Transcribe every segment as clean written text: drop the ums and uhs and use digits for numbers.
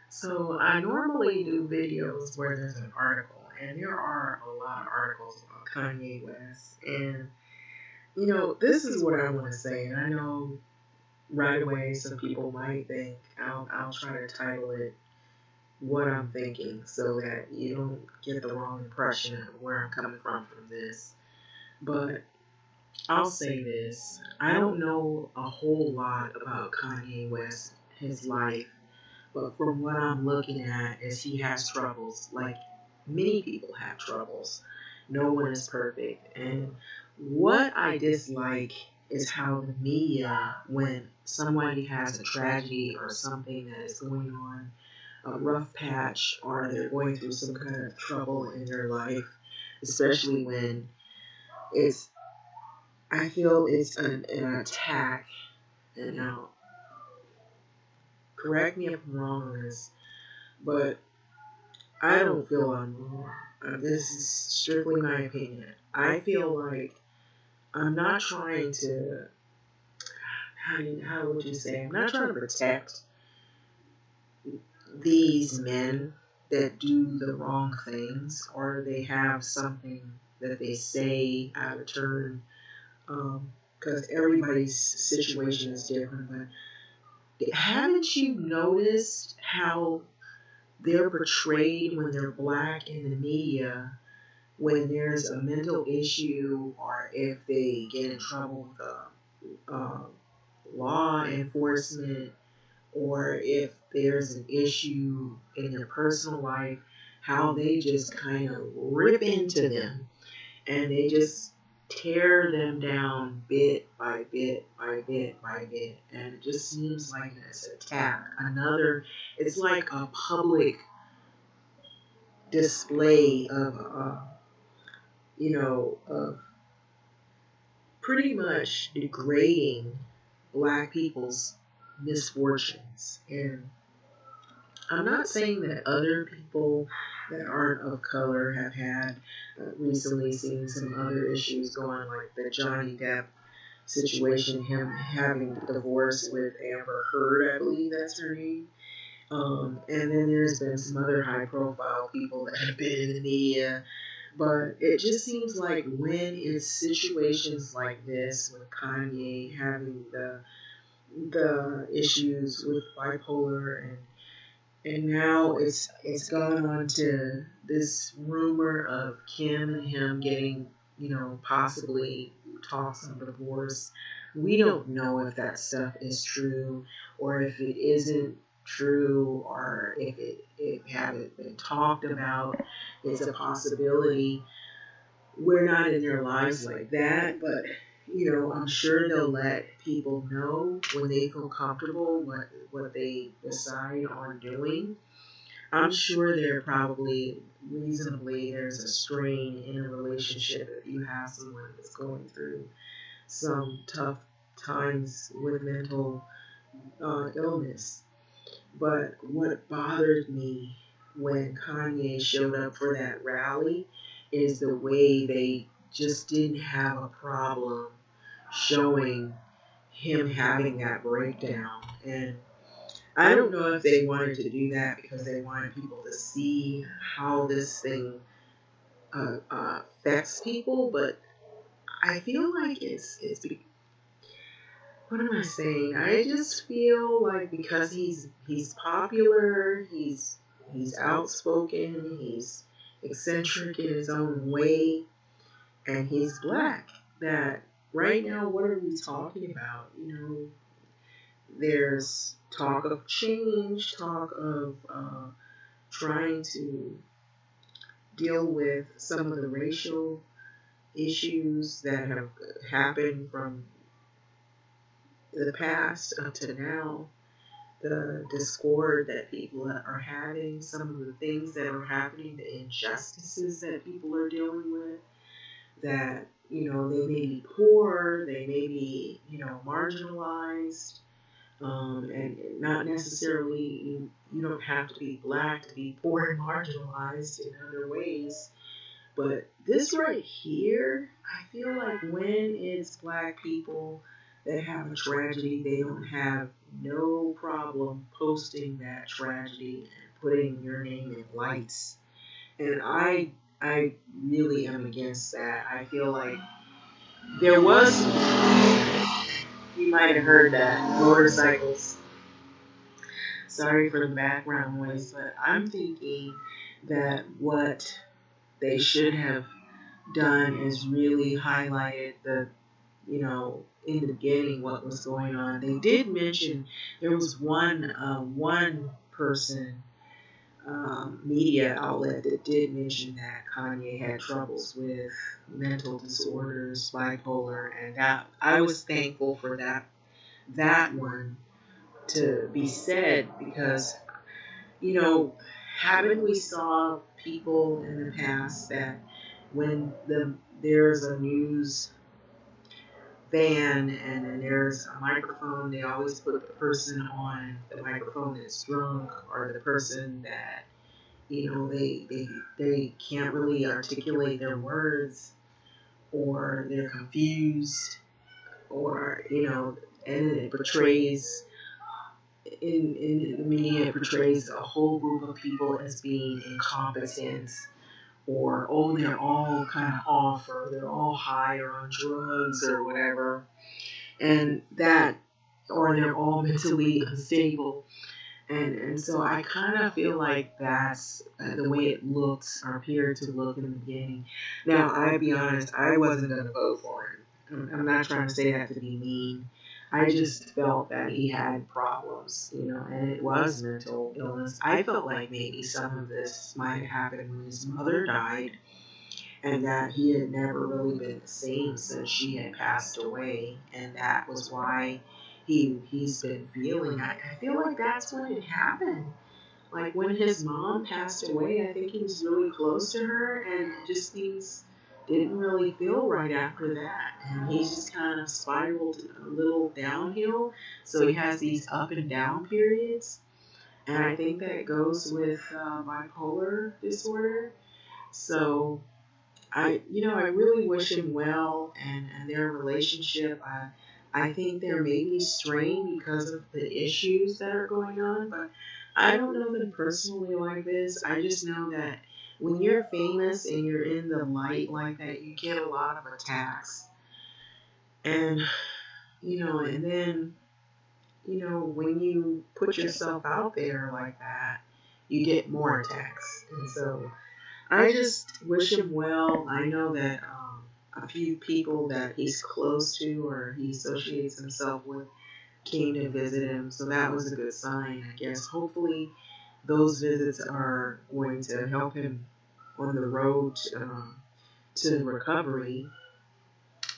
So I normally do videos where there's an article, and there are a lot of articles about Kanye West. And this is what I want to say. And I know right away some people might think I'll try to title it "What I'm Thinking" so that you don't get the wrong impression of where I'm coming from this. But I'll say this: I don't know a whole lot about Kanye West, his life. But from what I'm looking at is he has troubles, like many people have troubles. No one is perfect. And what I dislike is how the media, when somebody has a tragedy or something that is going on, a rough patch, or they're going through some kind of trouble in their life, especially when it's, I feel it's an attack. And now, correct me if I'm wrong on this, but I don't feel I'm wrong. This is strictly my opinion. I feel like I'm not trying to, how would you say, I'm not trying to protect these men that do the wrong things or they have something that they say out of turn, because everybody's situation is different. But haven't you noticed how they're portrayed when they're black in the media, when there's a mental issue or if they get in trouble with law enforcement, or if there's an issue in their personal life, how they just kind of rip into them and they just tear them down bit by bit by bit by bit. And it just seems like it's an attack. It's like a public display of, of pretty much degrading black people's misfortunes. And I'm not saying that other people that aren't of color have had recently seen some other issues going, like the Johnny Depp situation, him having the divorce with Amber Heard, I believe that's her name. And then there's been some other high profile people that have been in the media. But it just seems like when it's situations like this, with Kanye having the issues with bipolar, and now it's gone on to this rumor of Kim and him getting, possibly talks of divorce. We don't know if that stuff is true or if it isn't true, or if haven't been talked about. It's a possibility. We're not in their lives like that, but I'm sure they'll let people know when they feel comfortable what they decide on doing. I'm sure there probably reasonably there's a strain in a relationship if you have someone that's going through some tough times with mental illness. But what bothered me when Kanye showed up for that rally is the way they just didn't have a problem showing him having that breakdown. And I don't know if they wanted to do that because they wanted people to see how this thing affects people, but I feel like what am I saying? I just feel like because he's popular, he's outspoken, he's eccentric in his own way, and he's black. That right now, what are we talking about? There's talk of change, talk of trying to deal with some of the racial issues that have happened from the past up to now, the discord that people are having, some of the things that are happening, the injustices that people are dealing with, that, they may be poor, they may be, marginalized, and not necessarily, you don't have to be black to be poor and marginalized in other ways. But this right here, I feel like when it's black people that have a tragedy, they don't have no problem posting that tragedy and putting your name in lights. And I really am against that. I feel like there was, you might have heard that, motorcycles. Sorry for the background noise, but I'm thinking that what they should have done is really highlighted the, in the beginning what was going on. They did mention there was one person, media outlet that did mention that Kanye had troubles with mental disorders, bipolar, and that I was thankful for that one to be said because, you know, haven't we saw people in the past that when there's a news van and then there's a microphone, they always put the person on the microphone that's drunk or the person that, they can't really articulate their words or they're confused or, and it portrays in the media, it portrays a whole group of people as being incompetent or, oh, they're all kind of off or they're all high or on drugs or whatever. And that, or they're all mentally unstable. And so I kind of feel like that's the way it looks or appeared to look in the beginning. Now, I'll be honest, I wasn't going to vote for him. I'm not trying to say that to be mean. I just felt that he had problems, and it was mental illness. I felt like maybe some of this might have happened when his mother died and that he had never really been the same since she had passed away, and that was why he's been feeling. I feel like that's when it happened. Like when his mom passed away, I think he was really close to her, and just things didn't really feel right after that, and he just kind of spiraled a little downhill. So he has these up and down periods, and I think that goes with bipolar disorder. So I really wish him well and their relationship. I think there may be strain because of the issues that are going on, but I don't know them personally like this. I just know that when you're famous and you're in the light like that, you get a lot of attacks. And, and then, when you put yourself out there like that, you get more attacks. And so I just wish him well. I know that a few people that he's close to or he associates himself with came to visit him, so that was a good sign, I guess. Hopefully, those visits are going to help him on the road to recovery.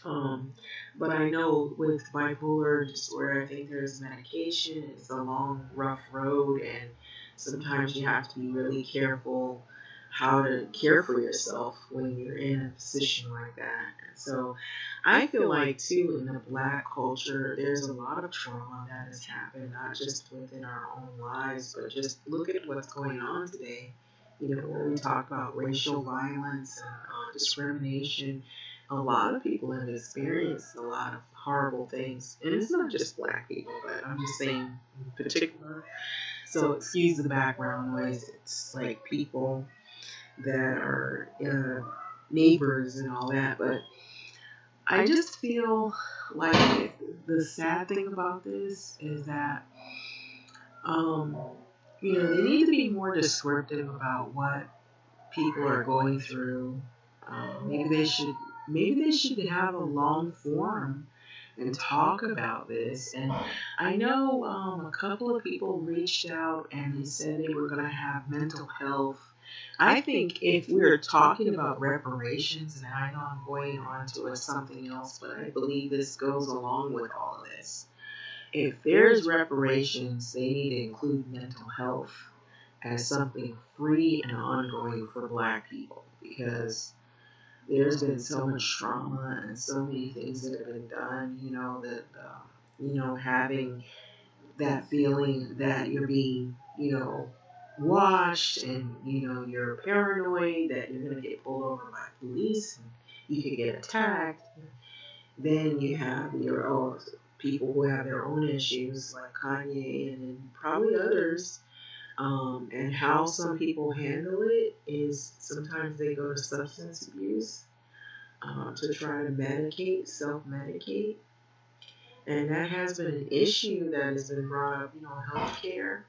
Um, but I know with bipolar disorder, I think there's medication. It's a long, rough road, and sometimes you have to be really careful how to care for yourself when you're in a position like that. And so I feel like, too, in the Black culture, there's a lot of trauma that has happened, not just within our own lives, but just look at what's going on today. When we talk about racial violence and discrimination, a lot of people have experienced a lot of horrible things. And it's not just Black people, but I'm just saying in particular. So excuse the background noise. It's like people that are neighbors and all that. But I just feel like the sad thing about this is that, they need to be more descriptive about what people are going through. Maybe they should have a long forum and talk about this. And I know a couple of people reached out and they said they were going to have mental health. I think if we're talking about reparations, and I know I'm going on to something else, but I believe this goes along with all of this. If there's reparations, they need to include mental health as something free and ongoing for Black people, because there's been so much trauma and so many things that have been done, having that feeling that you're being, watched, and, you're paranoid that you're going to get pulled over by police and you could get attacked. Then you have your, people who have their own issues, like Kanye and probably others. And how some people handle it is sometimes they go to substance abuse to try to medicate, self medicate. And that has been an issue that has been brought up, healthcare.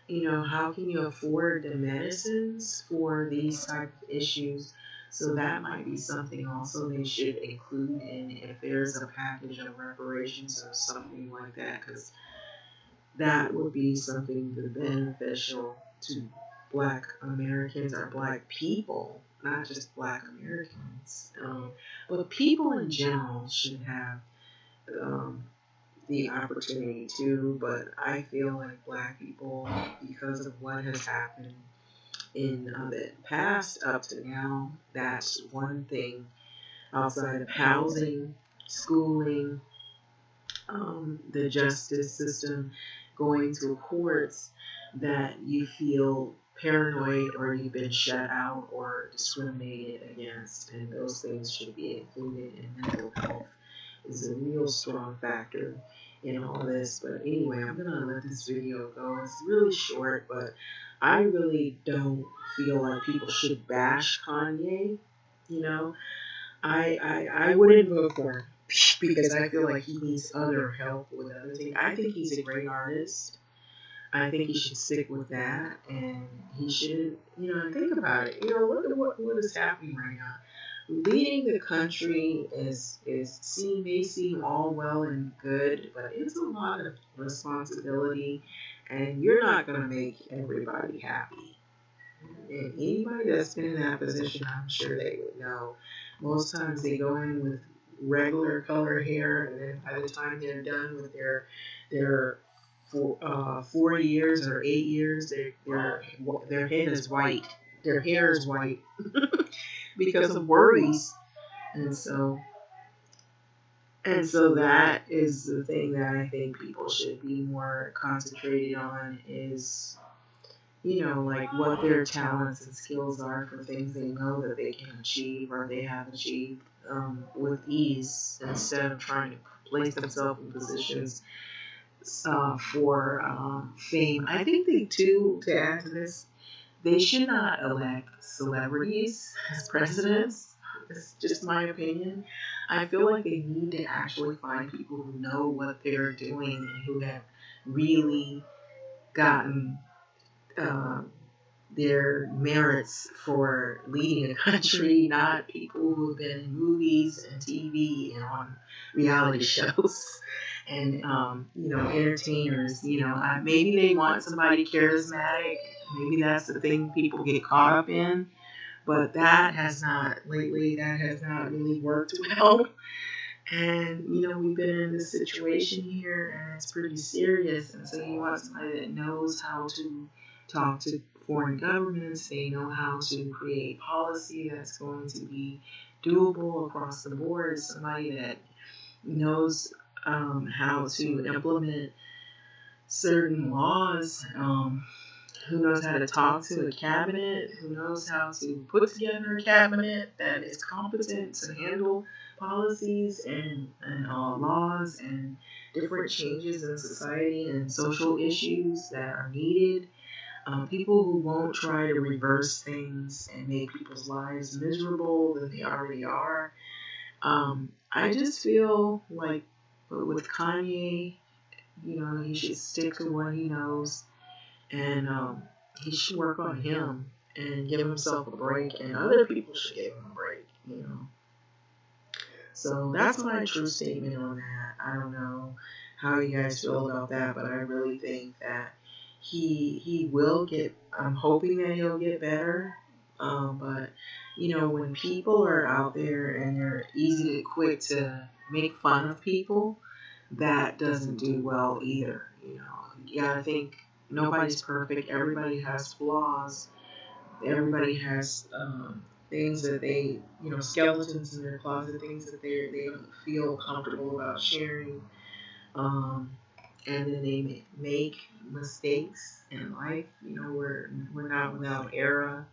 How can you afford the medicines for these type of issues? So that might be something also they should include in if there's a package of reparations or something like that, because that would be something beneficial to Black Americans or Black people, not just Black Americans. But people in general should have um, the opportunity to, but I feel like Black people, because of what has happened in the past up to now, that's one thing outside of housing, schooling, the justice system, going to courts, that you feel paranoid or you've been shut out or discriminated against, and those things should be included. In mental health is a real strong factor in all this. But anyway, I'm gonna let this video go. It's really short, but I really don't feel like people should bash Kanye. You know, I wouldn't vote for him because I feel like he needs other help with other things. I think he's a great artist. I think he should stick with that, and he shouldn't, think about it. Look at what is happening right now. Leading the country may seem all well and good, but it's a lot of responsibility, and you're not going to make everybody happy. And anybody that's been in that position, I'm sure they would know. Most times they go in with regular color hair, and then by the time they're done with their 4 years or 8 years, their head is white. Their hair is white because of worries, and so that is the thing that I think people should be more concentrated on is, like what their talents and skills are for things they know that they can achieve or they have achieved with ease, instead of trying to place themselves in positions for fame. I think they too, to add to this, they should not elect celebrities as presidents. It's just my opinion. I feel like they need to actually find people who know what they're doing and who have really gotten uh, their merits for leading a country, not people who have been in movies and TV and on reality shows and entertainers. Maybe they want somebody charismatic. Maybe that's the thing people get caught up in. But that has not really worked well. And we've been in this situation here, and it's pretty serious. And so you want somebody that knows how to talk to foreign governments. They know how to create policy that's going to be doable across the board. Somebody that knows how to implement certain laws. Who knows how to talk to a cabinet, who knows how to put together a cabinet that is competent to handle policies and laws and different changes in society and social issues that are needed. People who won't try to reverse things and make people's lives miserable than they already are. I just feel like with Kanye, he should stick to what he knows, and he should work on him and give himself a break, and other people should give him a break. So that's my true statement on that. I don't know how you guys feel about that, but I really think that he will get. I'm hoping that he'll get better. But when people are out there and they're quick to make fun of people, that doesn't do well either. You gotta think nobody's perfect. Everybody has flaws. Everybody has things that they, skeletons in their closet, things that they don't feel comfortable about sharing. And then they make mistakes in life. We're not without error.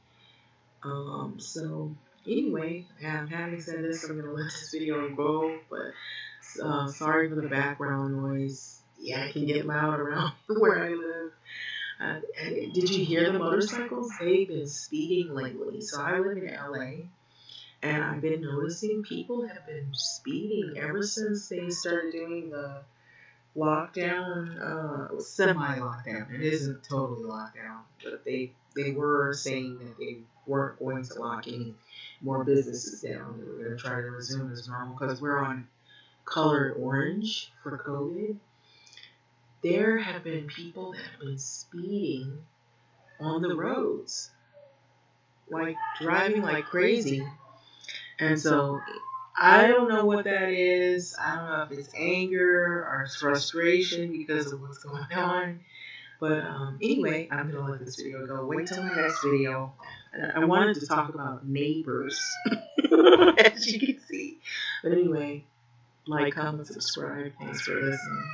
So Anyway, having said this, I'm gonna let this video go. But sorry for the background noise. Yeah, it can get loud around where I live. And did you hear the motorcycles? They've been speeding lately. So I live in LA, and I've been noticing people have been speeding ever since they started doing the lockdown, semi-lockdown. It isn't totally lockdown, but they were saying that they weren't going to lock any more businesses down. They were going to try to resume as normal because we're on color orange for COVID. There have been people that have been speeding on the roads, like driving like crazy. And so I don't know what that is. I don't know if it's anger or it's frustration because of what's going on. But anyway, I'm going to let this video go. Wait till my next video. I wanted to talk about neighbors, as you can see. But anyway, like, comment, subscribe. Thanks for listening.